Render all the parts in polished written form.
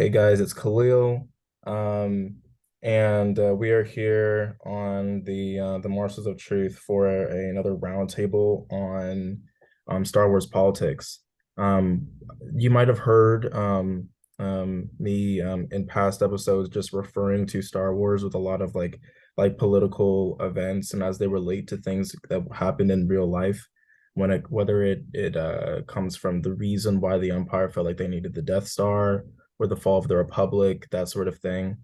Hey guys, it's Khalil, um, and we are here on the Marshals of Truth for another roundtable on Star Wars politics. Um, you might have heard me in past episodes just referring to Star Wars with a lot of like political events and as they relate to things that happened in real life. Whether it comes from the reason why the Empire felt like they needed the Death Star or the fall of the Republic, that sort of thing.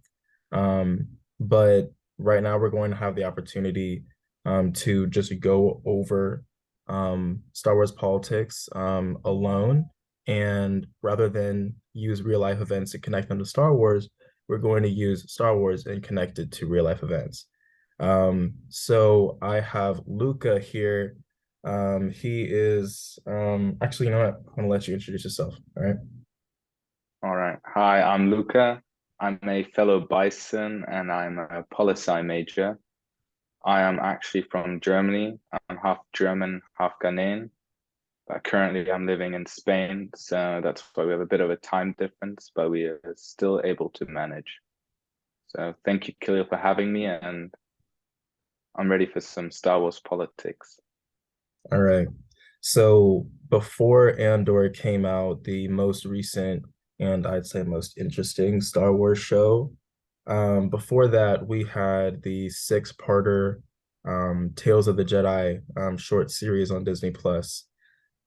But right now we're going to have the opportunity to just go over Star Wars politics alone. And rather than use real life events to connect them to Star Wars, we're going to use Star Wars and connect it to real life events. So I have Luka here. He is actually, you know what? I'm gonna let you introduce yourself. All right. All right. Hi, I'm Luca. I'm a fellow Bison and I'm a poli-sci major. I am actually from Germany. I'm half German, half Ghanaian. But currently, I'm living in Spain, so that's why we have a bit of a time difference, but we are still able to manage. So thank you, Khalil, for having me, and I'm ready for some Star Wars politics. All right. So before Andor came out, the most recent and I'd say most interesting Star Wars show, before that, we had the six-parter Tales of the Jedi short series on Disney Plus.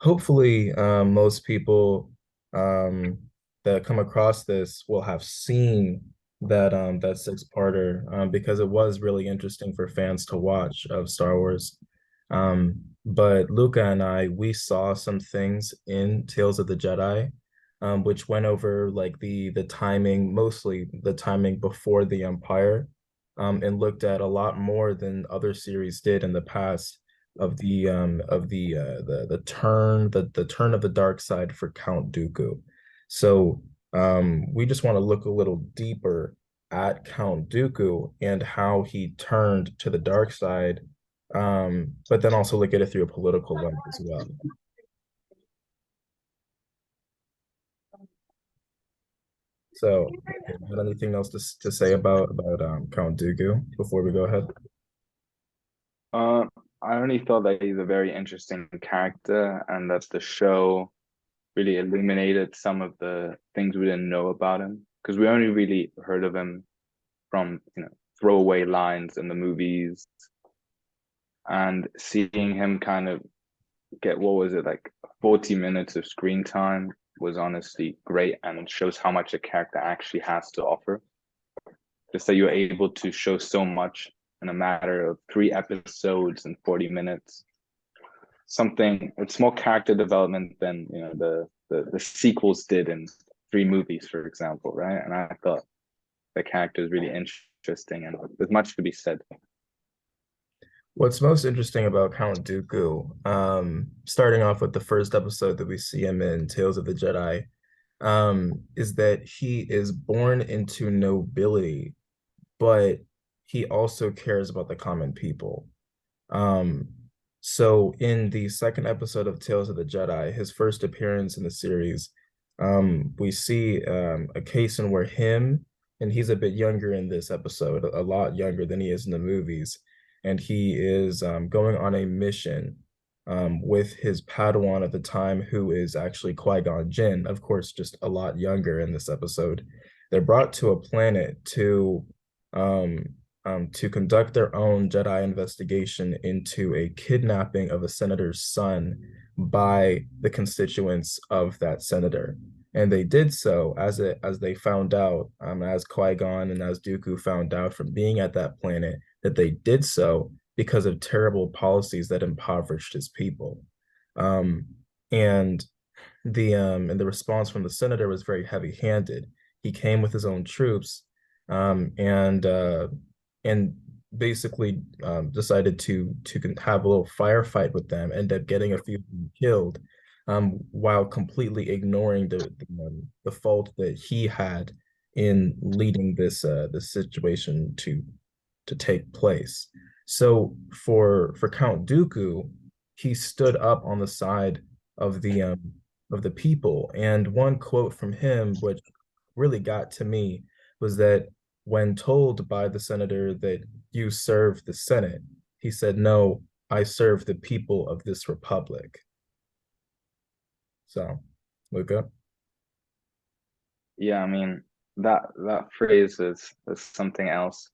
Hopefully, most people um, that come across this will have seen that six-parter because it was really interesting for fans to watch of Star Wars. But Luca and I, we saw some things in Tales of the Jedi, which went over like the timing, mostly the timing before the Empire, and looked at a lot more than other series did in the past of the turn of the dark side for Count Dooku. So we just want to look a little deeper at Count Dooku and how he turned to the dark side, but then also look at it through a political lens as well. So, got anything else to say about Count Dooku before we go ahead? Uh, I only thought that he's a very interesting character and that the show really illuminated some of the things we didn't know about him because we only really heard of him from throwaway lines in the movies and seeing him kind of get what was it like 40 minutes of screen time was honestly great and shows how much a character actually has to offer. Just that you're able to show so much in a matter of 3 episodes and 40 minutes. Something it's more character development than the sequels did in 3 movies, for example, right? And I thought the character is really interesting and there's much to be said. What's most interesting about Count Dooku, starting off with the first episode that we see him in, Tales of the Jedi, is that he is born into nobility, but he also cares about the common people. Um, so in the second episode of Tales of the Jedi, his first appearance in the series, we see a case in where him, and he's a bit younger in this episode, a lot younger than he is in the movies, and he is going on a mission with his Padawan at the time, who is actually Qui-Gon Jinn, of course, just a lot younger in this episode. They're brought to a planet um, to conduct their own Jedi investigation into a kidnapping of a senator's son by the constituents of that senator. And they did so as they found out, as Qui-Gon and as Dooku found out from being at that planet, that they did so because of terrible policies that impoverished his people. Um, and the response from the senator was very heavy-handed. He came with his own troops, um, and uh, and basically decided to have a little firefight with them, end up getting a few of them killed, while completely ignoring the fault that he had in leading this situation to take place. So for Count Dooku, he stood up on the side of the people. And one quote from him, which really got to me was that when told by the senator that you serve the Senate, he said, "No, I serve the people of this republic." So, Luca. Yeah, I mean that phrase is something else.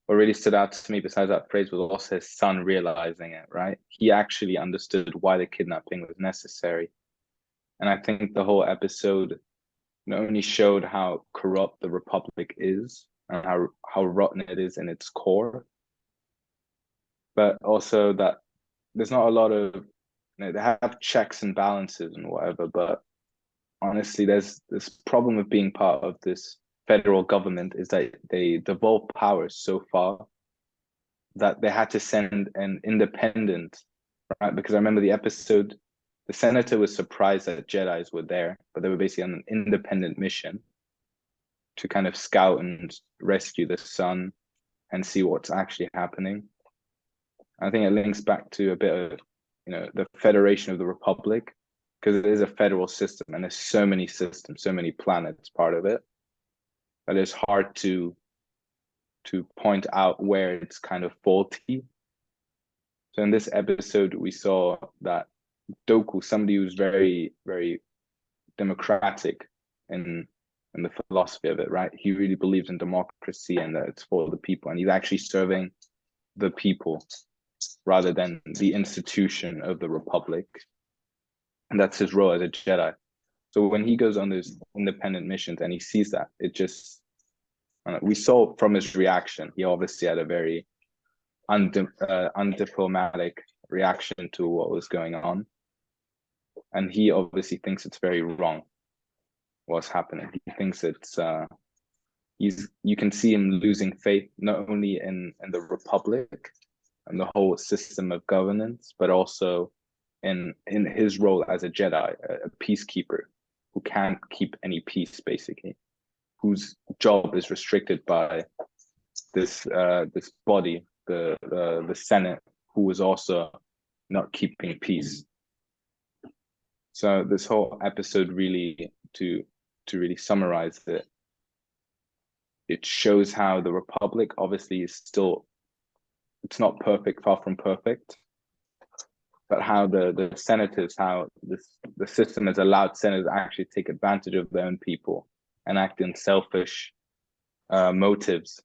What really stood out to me besides that phrase was also his son realizing it, right? He actually understood why the kidnapping was necessary. And I think the whole episode not only showed how corrupt the Republic is and how rotten it is in its core, but also that there's not a lot of they have checks and balances and whatever, but honestly, there's this problem of being part of this federal government is that they devolve powers so far that they had to send an independent, right? Because I remember the episode, the senator was surprised that Jedi's were there, but they were basically on an independent mission to kind of scout and rescue the son and see what's actually happening. I think it links back to a bit of, the Federation of the Republic, because it is a federal system and there's so many systems, so many planets part of it, that it's hard to point out where it's kind of faulty. So in this episode, we saw that Doku, somebody who's very, very democratic in the philosophy of it, right? He really believes in democracy and that it's for the people, and he's actually serving the people rather than the institution of the Republic. And that's his role as a Jedi. So when he goes on those independent missions and he sees that, it just we saw from his reaction, he obviously had a very undiplomatic reaction to what was going on. And he obviously thinks it's very wrong what's happening. He thinks it's you can see him losing faith not only in the Republic and the whole system of governance, but also in his role as a Jedi, a peacekeeper who can't keep any peace, basically, whose job is restricted by this body, the Senate, who is also not keeping peace. So this whole episode really to really summarize it, it shows how the Republic obviously is still, it's not perfect, far from perfect, but how the senators, how the system has allowed senators to actually take advantage of their own people and act in selfish motives,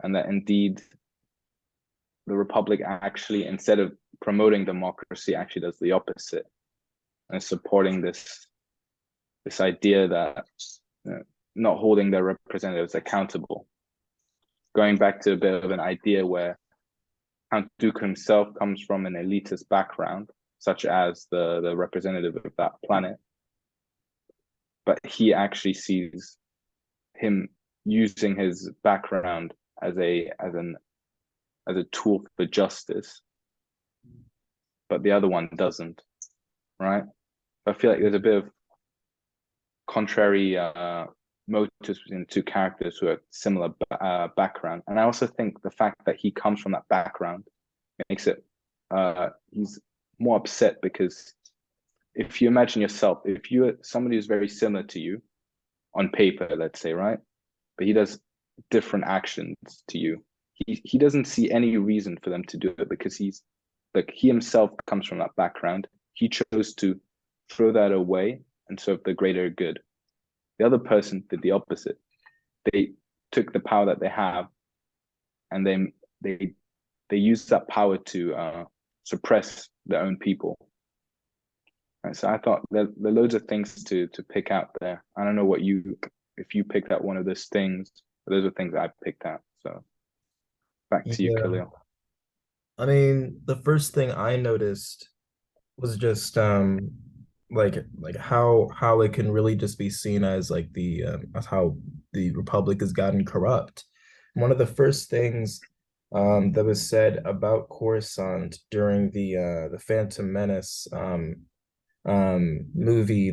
and that indeed the Republic actually, instead of promoting democracy, actually does the opposite and supporting this idea that not holding their representatives accountable. Going back to a bit of an idea where Count Dooku himself comes from an elitist background, such as the representative of that planet, but he actually sees him using his background as a tool for justice, but the other one doesn't, right? I feel like there's a bit of contrary motives between the two characters who have similar background, and I also think the fact that he comes from that background makes it he's more upset, because if you imagine yourself, if you're somebody who's very similar to you on paper, let's say, right, but he does different actions to you, he doesn't see any reason for them to do it, because he himself comes from that background. He chose to throw that away and serve the greater good. The other person did the opposite. They took the power that they have and they used that power to suppress their own people. Right, so I thought there are loads of things to pick out there. I don't know if you picked out one of those things, but those are things I picked out. So back to you, Yeah. Khalil. I mean, the first thing I noticed was just like how it can really just be seen as like the as how the Republic has gotten corrupt. One of the first things that was said about Coruscant during the Phantom Menace movie,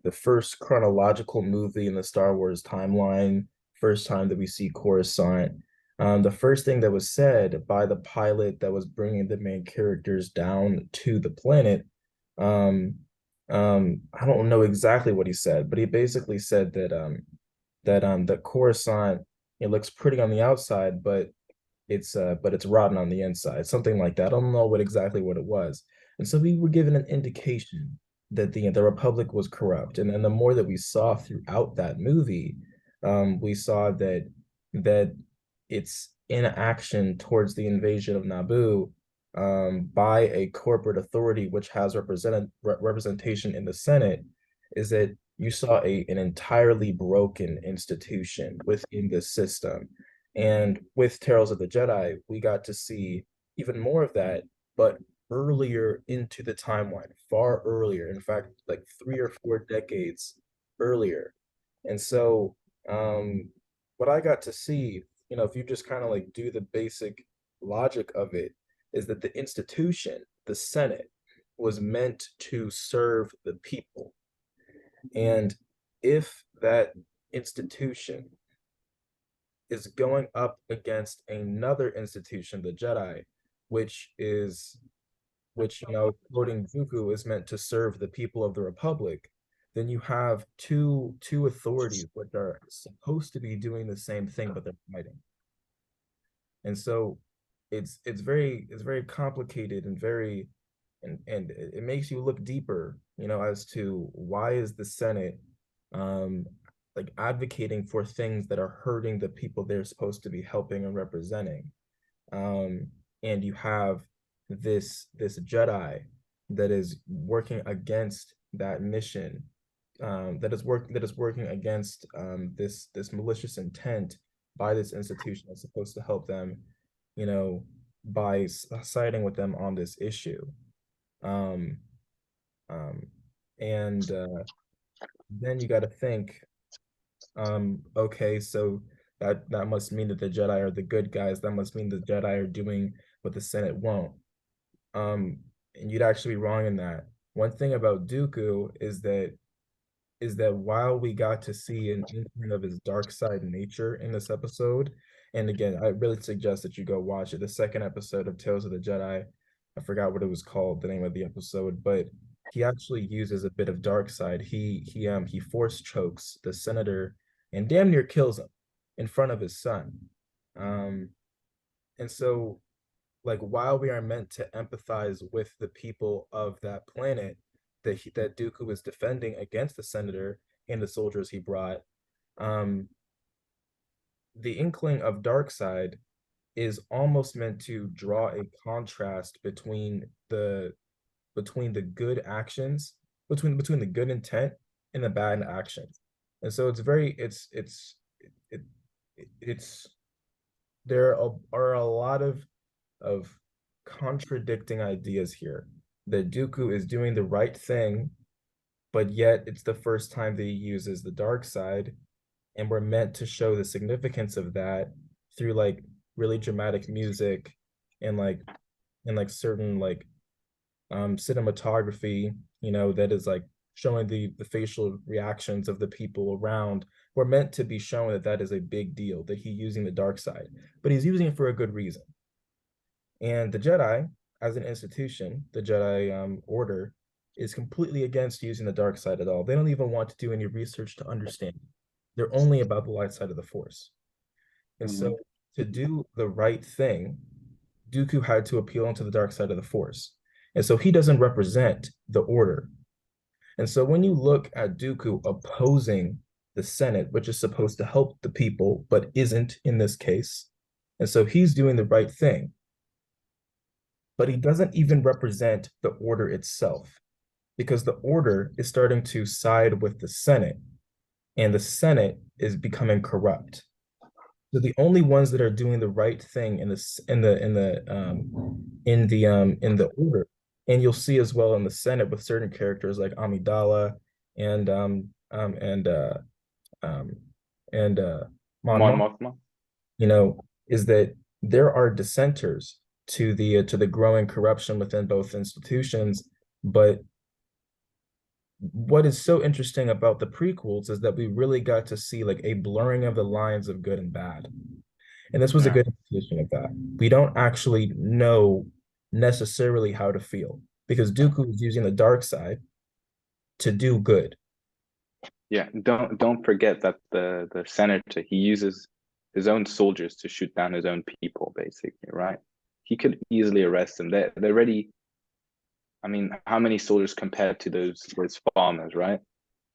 the first chronological movie in the Star Wars timeline, first time that we see Coruscant. The first thing that was said by the pilot that was bringing the main characters down to the planet, I don't know exactly what he said, but he basically said that that Coruscant, it looks pretty on the outside, but it's rotten on the inside, something like that. I don't know what it was. And so we were given an indication that the Republic was corrupt. And then the more that we saw throughout that movie, we saw that its inaction towards the invasion of Naboo, by a corporate authority which has representation in the Senate, is that you saw an entirely broken institution within the system. And with Tales of the Jedi, we got to see even more of that, but earlier into the timeline, far earlier, in fact, like 3 or 4 decades earlier. And so, what I got to see, if you just kind of like do the basic logic of it, is that the institution, the Senate, was meant to serve the people. And if that institution is going up against another institution, the Jedi, which is which, quoting Dooku, is meant to serve the people of the Republic, then you have two authorities which are supposed to be doing the same thing, but they're fighting. And so it's very complicated and very and it makes you look deeper, as to why is the Senate like advocating for things that are hurting the people they're supposed to be helping and representing. um, and you have this Jedi that is working against that mission, that is working against this malicious intent by this institution that's supposed to help them, you know, by siding with them on this issue. Um, um, and then you got to think, okay, so that must mean that the Jedi are the good guys. That must mean the Jedi are doing what the Senate won't. Um, and you'd actually be wrong in that. One thing about Dooku is that while we got to see an inkling of his dark side nature in this episode, and again, I really suggest that you go watch it. The second episode of Tales of the Jedi, I forgot what it was called, the name of the episode, but he actually uses a bit of dark side. He force chokes the senator and damn near kills him in front of his son. Um, and so like while we are meant to empathize with the people of that planet that Dooku was defending against the senator and the soldiers he brought, um, the inkling of dark side is almost meant to draw a contrast between the good actions, between the good intent and the bad actions. And so it, it's there are a lot of contradicting ideas here. That Dooku is doing the right thing, but yet it's the first time that he uses the dark side, and we're meant to show the significance of that through like really dramatic music and like certain like cinematography, that is like showing the facial reactions of the people around. We're meant to be shown that that is a big deal, that he's using the dark side, but he's using it for a good reason. And the Jedi, as an institution, the Jedi Order, is completely against using the dark side at all. They don't even want to do any research to understand. They're only about the light side of the Force. And Hmm. so, to do the right thing, Dooku had to appeal into the dark side of the Force. And so, he doesn't represent the Order. And so, when you look at Dooku opposing the Senate, which is supposed to help the people, but isn't in this case, and so he's doing the right thing, but he doesn't even represent the order itself because the order is starting to side with the Senate, and the Senate is becoming corrupt. So the only ones that are doing the right thing in the order, and you'll see as well in the Senate with certain characters like Amidala and um and uh um and Mon Mon Mothma, Mothma. is that there are dissenters to the growing corruption within both institutions. But what is so interesting about the prequels is that we really got to see like a blurring of the lines of good and bad. And this was a Yeah. good indication of that. We don't actually know necessarily how to feel because Dooku is using the dark side to do good. Yeah, don't forget that the senator, he uses his own soldiers to shoot down his own people, basically, right? He could easily arrest them. They're ready. I mean, how many soldiers compared to those farmers, right?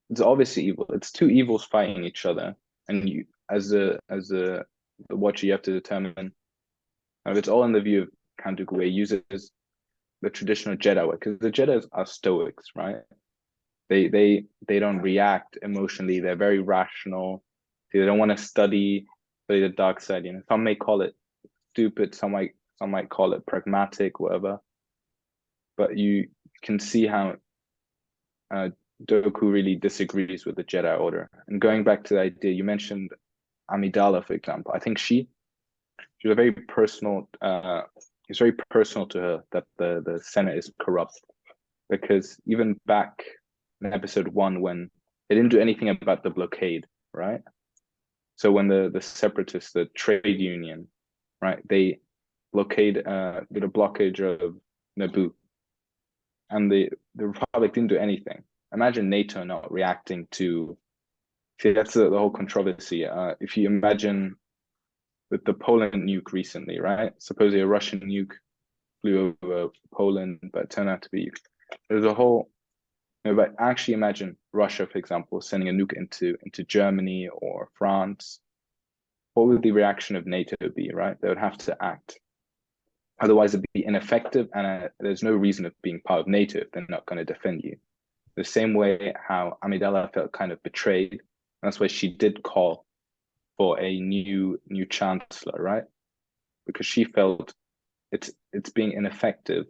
It's obviously evil. It's two evils fighting each other, and you, as a the watcher, you have to determine if it's all in the view of Count Dooku, where he uses the traditional Jedi way, because the Jedi are stoics, right? They don't react emotionally. They're very rational. They don't want to study the dark side. You know, some may call it stupid. Some might call it pragmatic, whatever. But you can see how uh, Doku really disagrees with the Jedi Order. And going back to the idea you mentioned, Amidala, for example, I think she's a very personal. It's very personal to her that the Senate is corrupt, because even back in episode one, when they didn't do anything about the blockade, right? So when the separatists, the trade union, right, they did a blockage of Naboo, and the Republic didn't do anything. Imagine NATO not reacting to. See, that's the whole controversy. If you imagine with the Poland nuke recently, right? Supposedly a Russian nuke flew over Poland, but it turned out to be there's a whole. But actually imagine Russia, for example, sending a nuke into Germany or France. What would the reaction of NATO be, right? They would have to act. Otherwise, it'd be ineffective, and there's no reason of being part of NATO if they're not going to defend you. The same way how Amidala felt kind of betrayed. That's why she did call for a new chancellor, right? Because she felt it's being ineffective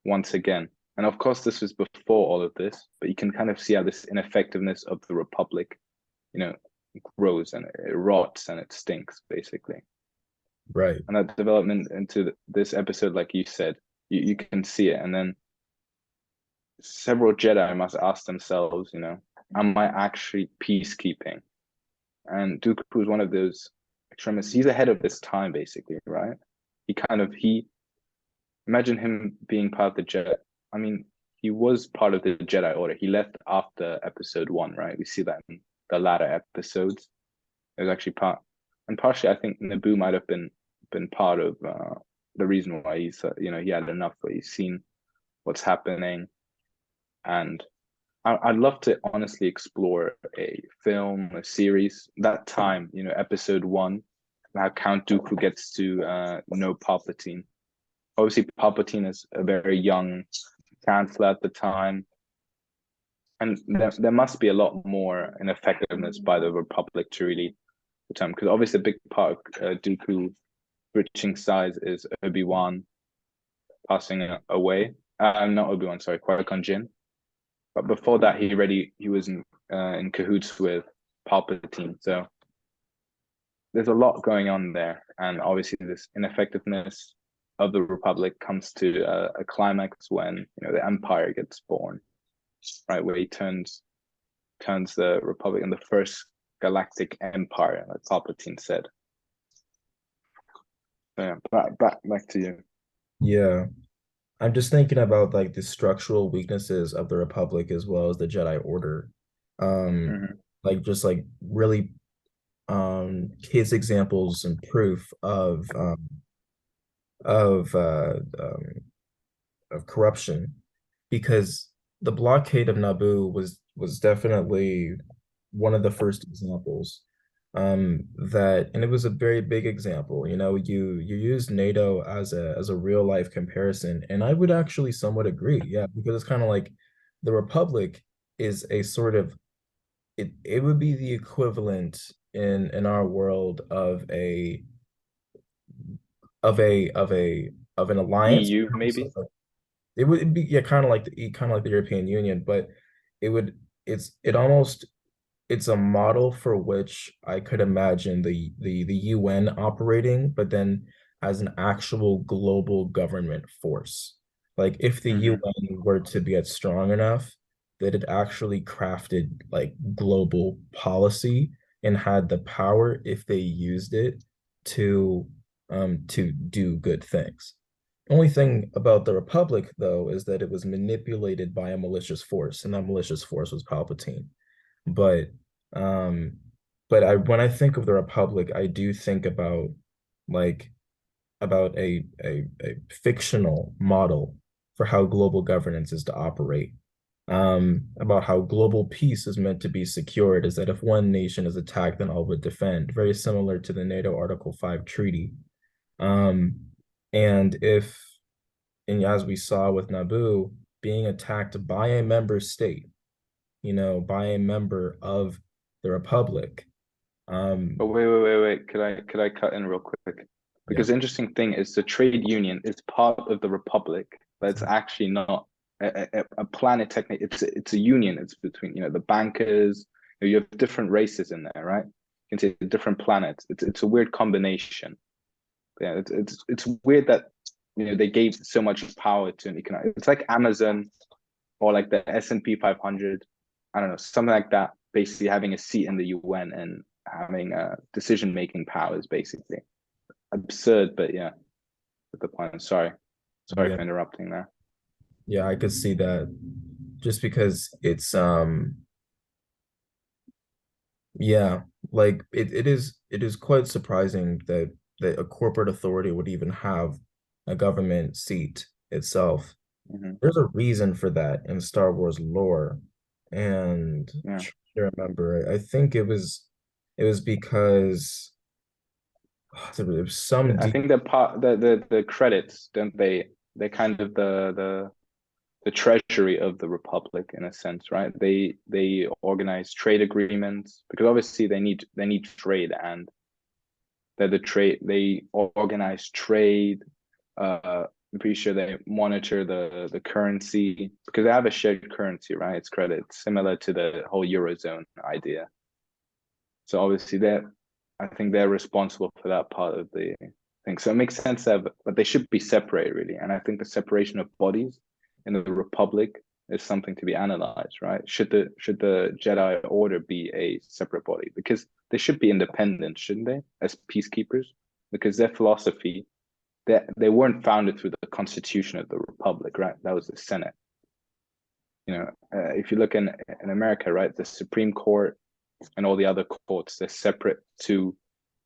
once again. And of course, this was before all of this, but you can kind of see how this ineffectiveness of the Republic, you know, grows and it rots and it stinks, basically. Right. And that development into this episode, like you said, you can see it. And then several Jedi must ask themselves, am I actually peacekeeping? And Dooku is one of those extremists. He's ahead of his time, basically, right? He imagine him being part of the Jedi. I mean, he was part of the Jedi Order. He left after episode one, right? We see that in the latter episodes. It was actually and partially, I think Naboo might have been part of the reason why he's, he had enough. But he's seen what's happening, and I'd love to honestly explore a film, a series. That time, episode one, how Count Dooku gets to know Palpatine. Obviously, Palpatine is a very young chancellor at the time, and there must be a lot more in effectiveness by the Republic to really determine. Because obviously, a big part of Dooku reaching size is Obi-Wan passing away. Not Obi-Wan, sorry, Qui-Gon Jinn. But before that, he was in cahoots with Palpatine. So there's a lot going on there, and obviously this ineffectiveness of the Republic comes to a climax when the Empire gets born, right? Where he turns the Republic in the first galactic empire, like Palpatine said. So yeah, back to you. Yeah. I'm just thinking about like the structural weaknesses of the Republic as well as the Jedi Order. Um, Mm-hmm. like just like really case examples and proof of of corruption, because the blockade of Naboo was definitely one of the first examples. That, and it was a very big example. You used NATO as a real life comparison, and I would actually somewhat agree. Yeah, because it's kind of like the Republic is a sort of, it would be the equivalent in our world of an alliance. EU maybe. It would be, yeah, kind of like the European Union, but it would it almost, it's a model for which I could imagine the UN operating, but then as an actual global government force. Like if the Mm-hmm. UN were to get strong enough that it actually crafted like global policy and had the power, if they used it, to do good things. Only thing about the Republic, though, is that it was manipulated by a malicious force, and that malicious force was Palpatine. But um, but I when I think of the Republic, I do think like about a fictional model for how global governance is to operate. About how global peace is meant to be secured is that if one nation is attacked, then all would defend, very similar to the NATO Article 5 treaty. Um, and if, and as we saw with Naboo, being attacked by a member state, by a member of the Republic. But wait. Could I cut in real quick? Yeah. Because the interesting thing is the trade union is part of the republic, but it's actually not a planet technically. It's a union. It's between the bankers. You have different races in there, right? You can say different planets. It's a weird combination. Yeah, it's weird that they gave so much power to an economic. It's like Amazon or like the S&P 500. I don't know, something like that. Basically, having a seat in the UN and having decision making powers, basically absurd. But yeah, at the point. Sorry Yeah. for interrupting there. Yeah, I could see that just because it's yeah, like it is quite surprising that a corporate authority would even have a government seat itself. Hmm. There's a reason for that in Star Wars lore. And Yeah, I remember, I think it was because there was some I deep. think the part the credits, don't they? They're kind of the treasury of the republic in a sense, right? They organize trade agreements because obviously they need trade, and they organize trade. I'm pretty sure they monitor the currency because they have a shared currency, right? It's credit, similar to the whole eurozone idea. So obviously I think they're responsible for that part of the thing. So it makes sense that, but they should be separated really. And I think the separation of bodies in the Republic is something to be analyzed, right? Should the Jedi Order be a separate body? Because they should be independent, shouldn't they, as peacekeepers? Because their philosophy, they weren't founded through the Constitution of the Republic, right? That was the Senate. If you look in America, right, the Supreme Court and all the other courts, they're separate to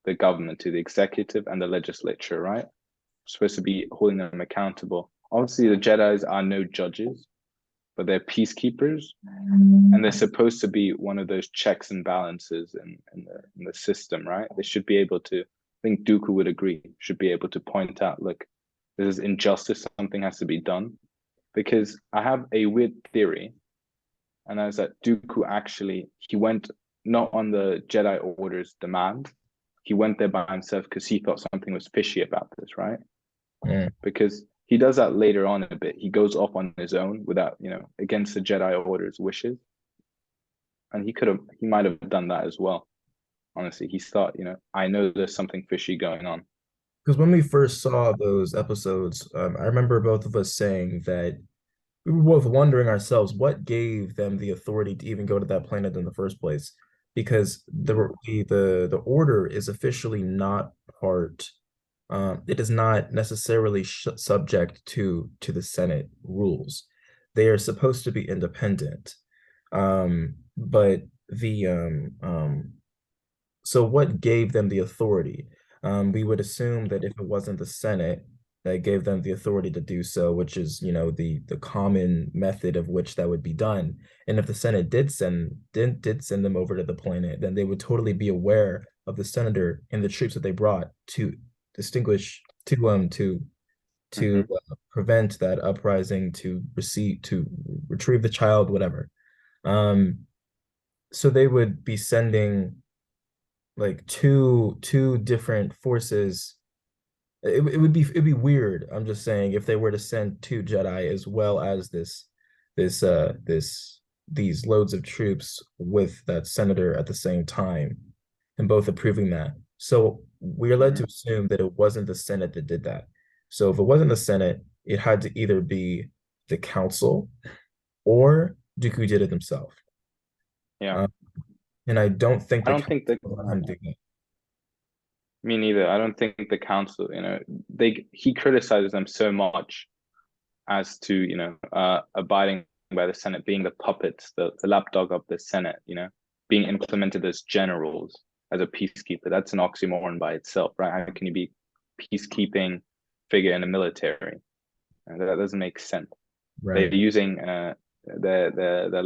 the government, to the executive and the legislature, right? Supposed to be holding them accountable. Obviously, the Jedi's are no judges, but they're peacekeepers, and they're supposed to be one of those checks and balances in the system, right? They should be able to. I think Dooku would agree. Should be able to point out, look, this is injustice. Something has to be done. Because I have a weird theory, and that is that Dooku actually he went not on the Jedi Order's demand. He went there by himself because he thought something was fishy about this, right? Mm. Because he does that later on a bit. He goes off on his own without, against the Jedi Order's wishes. And he might have done that as well. Honestly, he thought, I know there's something fishy going on. Because when we first saw those episodes, I remember both of us saying that we were both wondering ourselves what gave them the authority to even go to that planet in the first place. Because the order is officially not part. It is not necessarily subject to the Senate rules. They are supposed to be independent. But the so what gave them the authority? We would assume that if it wasn't the Senate that gave them the authority to do so, which is, the common method of which that would be done. And if the Senate did send them over to the planet, then they would totally be aware of the senator and the troops that they brought to distinguish to Mm-hmm. prevent that uprising, to retrieve the child, whatever. Um, so they would be sending like two different forces. It'd be weird. I'm just saying if they were to send two Jedi as well as these loads of troops with that senator at the same time and both approving that. So we are led to Mm-hmm. assume that it wasn't the Senate that did that. So if it wasn't the Senate, it had to either be the council or Dooku did it himself. Yeah. Uh, and I don't think I the don't council think that let him do that. me neither. I don't think the council, he criticizes them so much as to, abiding by the Senate, being the puppets, the lapdog of the Senate. being implemented as generals, as a peacekeeper. That's an oxymoron by itself, right? How can you be peacekeeping figure in the military? And that doesn't make sense. They're Right. using the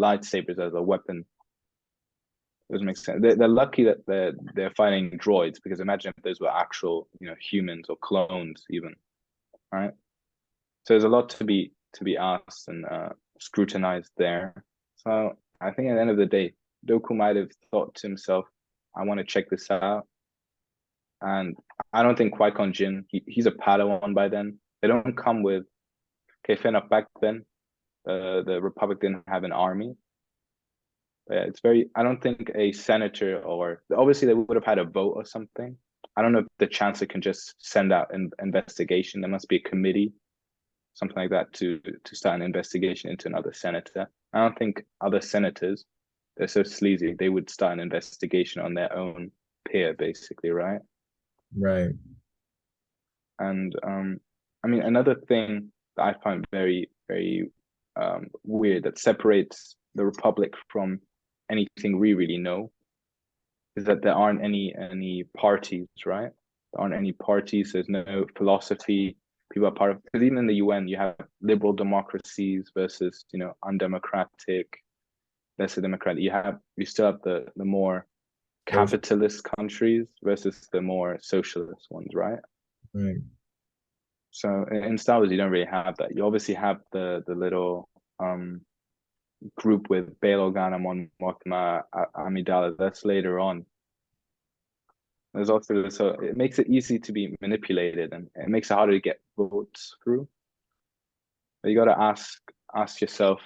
lightsabers as a weapon. It doesn't make sense. They're lucky that they're fighting droids, because imagine if those were actual, humans or clones even, right? So there's a lot to be asked and scrutinized there. So I think at the end of the day, Doku might have thought to himself, I want to check this out. And I don't think Qui-Gon Jinn, he's a Padawan by then. They don't come with, okay, fair enough, back then, the Republic didn't have an army. But yeah, I don't think a senator, or obviously they would have had a vote or something. I don't know if the chancellor can just send out an investigation. There must be a committee, something like that, to start an investigation into another senator. I don't think other senators, they're so sleazy, they would start an investigation on their own peer, basically, right? Right. And I mean, another thing that I find very, very weird, that separates the Republic from anything we really know, is that there aren't any parties, right? There aren't any parties. There's no philosophy. People are part of, because even in the UN, you have liberal democracies versus, undemocratic, lesser democratic. You still have the more Social. capitalist countries versus the more socialist ones, right? Right. So in Star Wars, you don't really have that. You obviously have the little group with Bail Organa, Mon Mothma, Amidala. That's later on. There's also, so it makes it easy to be manipulated, and it makes it harder to get votes through. But you got to ask yourself,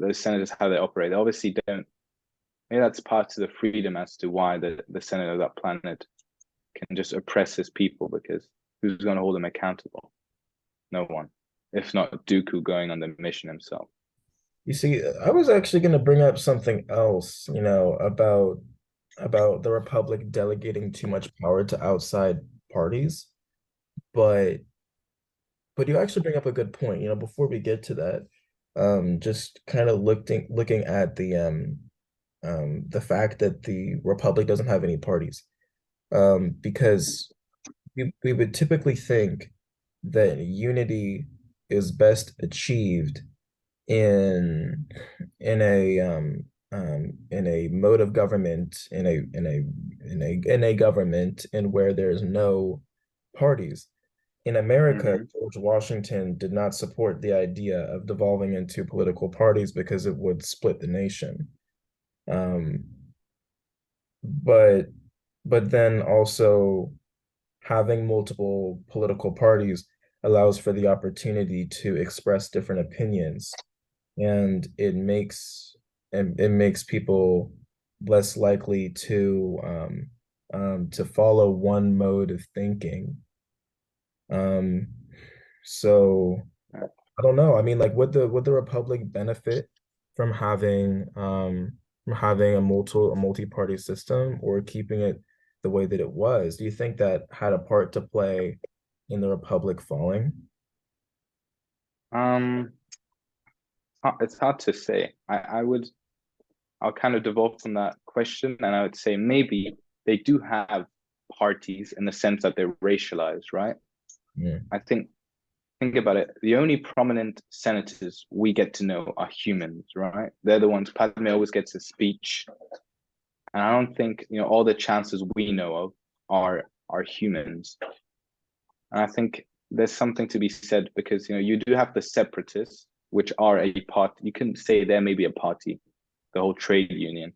those senators, how they operate. They obviously don't. Maybe that's part of the freedom as to why the Senate of that planet can just oppress his people, because who's going to hold them accountable? No one, if not Dooku going on the mission himself. You see, I was actually going to bring up something else, about the Republic delegating too much power to outside parties, but you actually bring up a good point. Before we get to that, just kind of looking at the fact that the Republic doesn't have any parties, because we would typically think that unity is best achieved in in a mode of government, in a government in where there's no parties. In America, Mm-hmm. George Washington did not support the idea of devolving into political parties because it would split the nation. Um, but then also having multiple political parties allows for the opportunity to express different opinions, and it makes people less likely to follow one mode of thinking. Um, so I don't know. I mean, like, would the Republic benefit from having a multi-party system, or keeping it the way that it was? Do you think that had a part to play in the Republic falling? Um, it's hard to say. I'll kind of devolve from that question, and I would say maybe they do have parties in the sense that they're racialized, right? Yeah. I think about it. The only prominent senators we get to know are humans, right? They're the ones. Padme always gets a speech, and I don't think all the chancellors we know of are humans. And I think there's something to be said, because you do have the separatists, which are a part. You can say they're maybe a party, the whole trade union.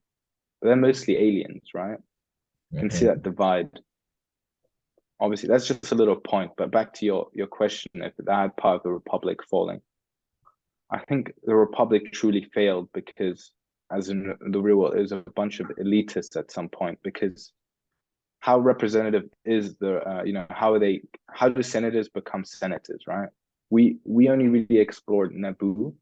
But they're mostly aliens, right? You can see Mhm. that divide. Obviously, that's just a little point. But back to your question, if that had part of the Republic falling, I think the Republic truly failed because, as in the real world, it was a bunch of elitists at some point. Because how representative is how do senators become senators, right? We only really explored Naboo,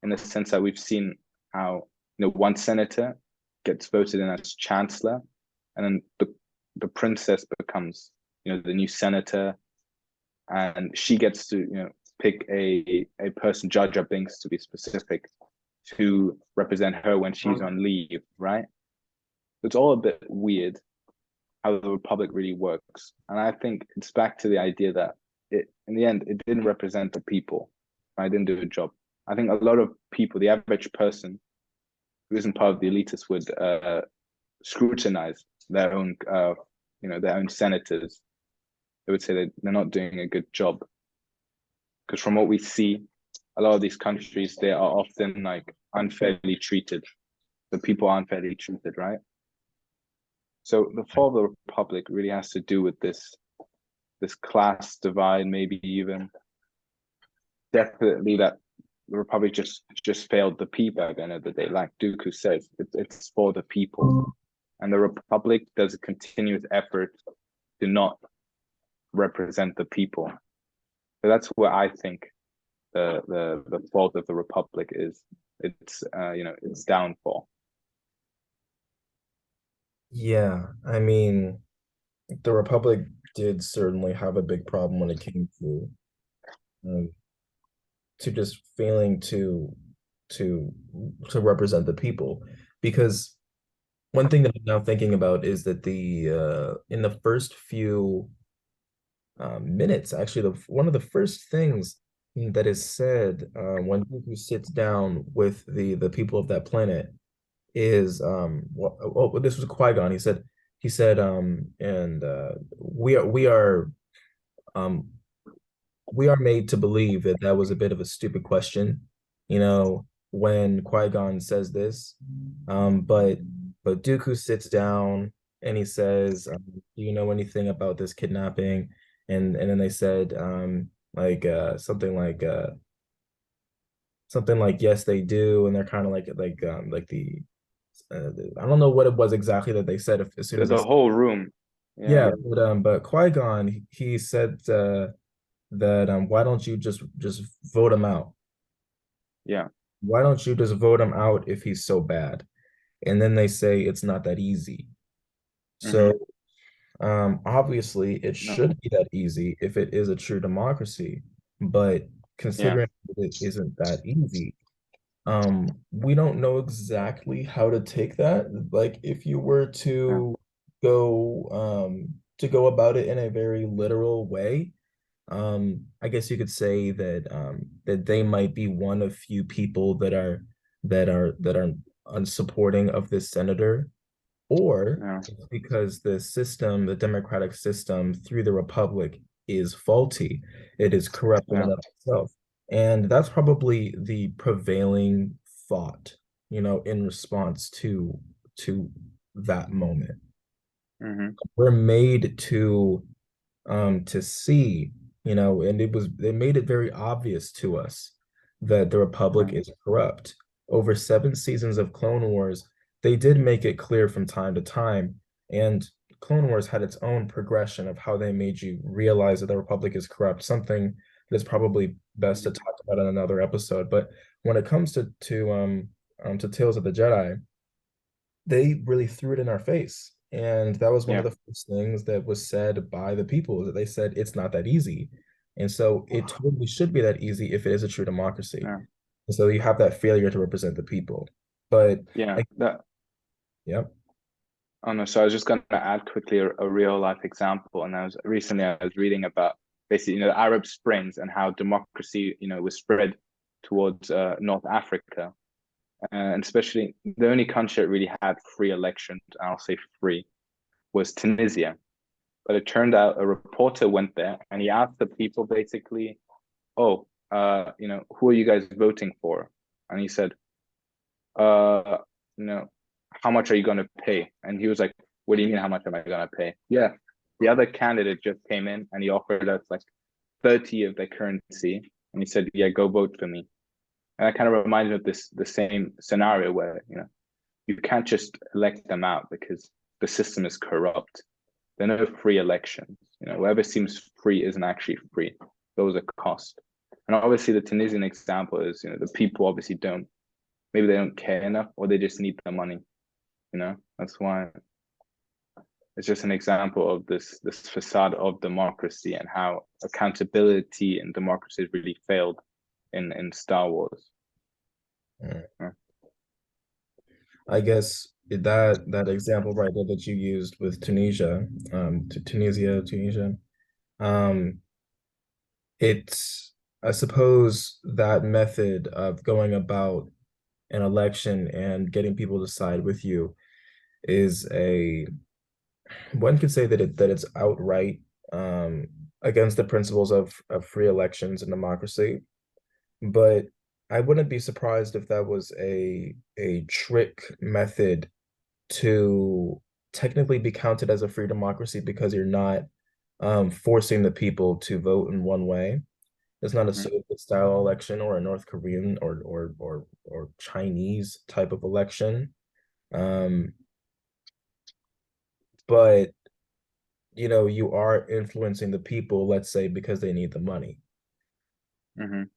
in the sense that we've seen how one senator gets voted in as chancellor, and then the princess becomes the new senator, and she gets to pick a person, Jar Jar Binks to be specific, to represent her when she's on leave, right? It's all a bit weird how the Republic really works. And I think it's back to the idea that in the end, it didn't represent the people. I didn't do a job. I think a lot of people, the average person who isn't part of the elitists, would scrutinize their own, their own senators. They would say that they're not doing a good job. Because from what we see, a lot of these countries, they are often like unfairly treated. The people are unfairly treated, right? So the fall of the Republic really has to do with this class divide, maybe even definitely that the Republic just failed the people at the end of the day. Like Dooku says, it's for the people. And the Republic does a continuous effort to not represent the people. So that's where I think the fault of the Republic is. It's its downfall. Yeah, I mean, the Republic did certainly have a big problem when it came um, to just failing to to represent the people. Because one thing that I'm now thinking about is that the in the first few minutes, actually, one of the first things that is said when Dooku sits down with the people of that planet is this was Qui-Gon. He said and um we are made to believe that that was a bit of a stupid question, when Qui-Gon says this. But Dooku sits down and he says, "Do you know anything about this kidnapping?" And then they said, something like, "Yes, they do," and they're kind of like I don't know what it was exactly that they said as soon as they The whole room, yeah, yeah, but Qui-Gon he said that why don't you just vote him out? yeah, Why don't you just vote him out if he's so bad? And then they say it's not that easy. mm-hmm. So obviously it No, should be that easy if it is a true democracy, but yeah, considering it isn't that easy, we don't know exactly how to take that. Like if you were yeah, to go about it in a very literal way, I guess you could say that they might be one of few people that are unsupporting of this senator, or yeah, it's because the democratic system through the republic is faulty. It is corrupt in yeah, and of itself. And that's probably the prevailing thought, in response to that moment. mm-hmm. We're made to see, and they made it very obvious to us that the Republic Yeah, is corrupt. Over 7 seasons of Clone Wars, they did make it clear from time to time, and Clone Wars had its own progression of how they made you realize that the Republic is corrupt, something that is probably best to talk about in another episode. But when it comes to Tales of the Jedi, they really threw it in our face. And that was one of yeah, the first things that was said by the people, that they said it's not that easy. And so it totally should be that easy if it is a true democracy. yeah, And so you have that failure to represent the people. But yeah. like, That yeah, Oh no, so I was just going to add quickly a real life example. And I was reading about basically, the Arab Springs and how democracy, was spread towards North Africa. And especially the only country that really had free elections, and I'll say free, was Tunisia. But it turned out a reporter went there and he asked the people basically, "Oh, who are you guys voting for?" And he said, uh, you know, how much are you going to pay? And he was like, what do you mean, how much am I going to pay? Yeah. The other candidate just came in and he offered us like 30 of the currency. And he said, yeah, go vote for me. And that kind of reminds me of the same scenario where, you can't just elect them out because the system is corrupt. There are no free elections. Whatever seems free isn't actually free. Those are cost. And obviously the Tunisian example is, the people obviously maybe they don't care enough or they just need the money. That's why it's just an example of this facade of democracy and how accountability and democracy has really failed in Star Wars. mm, Yeah. I guess that example right there that you used with Tunisia, Tunisia, um, it's I suppose that method of going about an election and getting people to side with you is a one could say that it's outright um, against the principles of free elections and democracy. But I wouldn't be surprised if that was a trick method to technically be counted as a free democracy because you're not forcing the people to vote in one way. It's not a Mhm. Soviet style election or a North Korean or Chinese type of election. Um, but you are influencing the people, let's say, because they need the money. Mhm.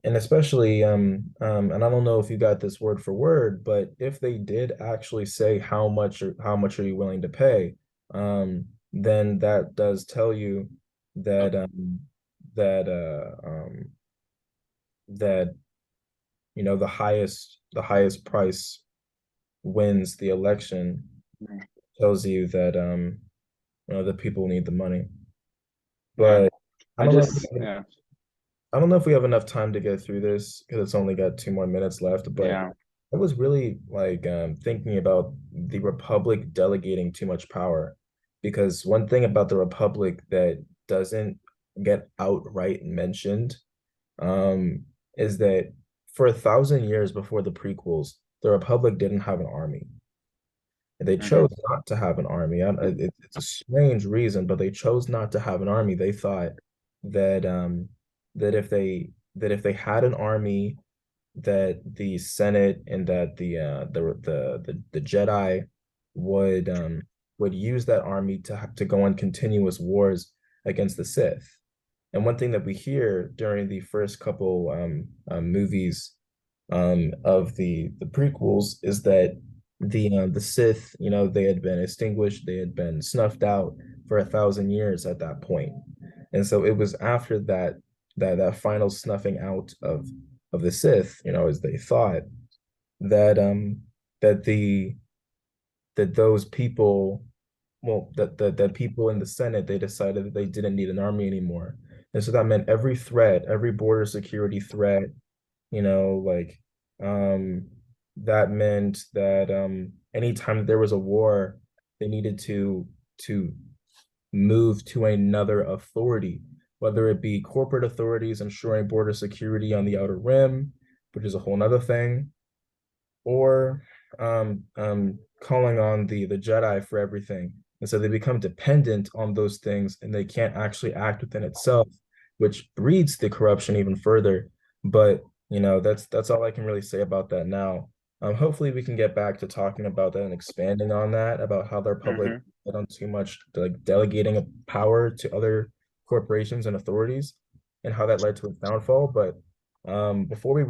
And especially, and I don't know if you got this word for word, but if they did actually say how much are you willing to pay, then that does tell you that that that the highest price wins the election, Mhm. tells you that the people need the money. Yeah. But I I don't know if just yeah. I don't know if we have enough time to get through this because it's only got 2 more minutes left, but Yeah. I was really like thinking about the Republic delegating too much power because one thing about the Republic that doesn't get outright mentioned um, is that for 1,000 years before the prequels, the Republic didn't have an army. They chose Mhm. not to have an army. It's a strange reason, but they chose not to have an army. They thought that that if they had an army, that the Senate and that the Jedi would use that army to go on continuous wars against the Sith. And one thing that we hear during the first couple movies of the prequels is that the Sith, they had been extinguished, they had been snuffed out for 1,000 years at that point. And so it was after that final snuffing out of the Sith, as they thought, that that the that those people, well, that people in the Senate, they decided that they didn't need an army anymore. And so that meant every threat, every border security threat, like um that meant that anytime there was a war, they needed to move to another authority, whether it be corporate authorities ensuring border security on the outer rim, which is a whole nother thing, or calling on the Jedi for everything. And so they become dependent on those things and they can't actually act within itself, which breeds the corruption even further. But that's all I can really say about that now. Hopefully we can get back to talking about that and expanding on that, about how the Republic Mhm. done too much like delegating of power to other corporations and authorities and how that led to its downfall. But before we run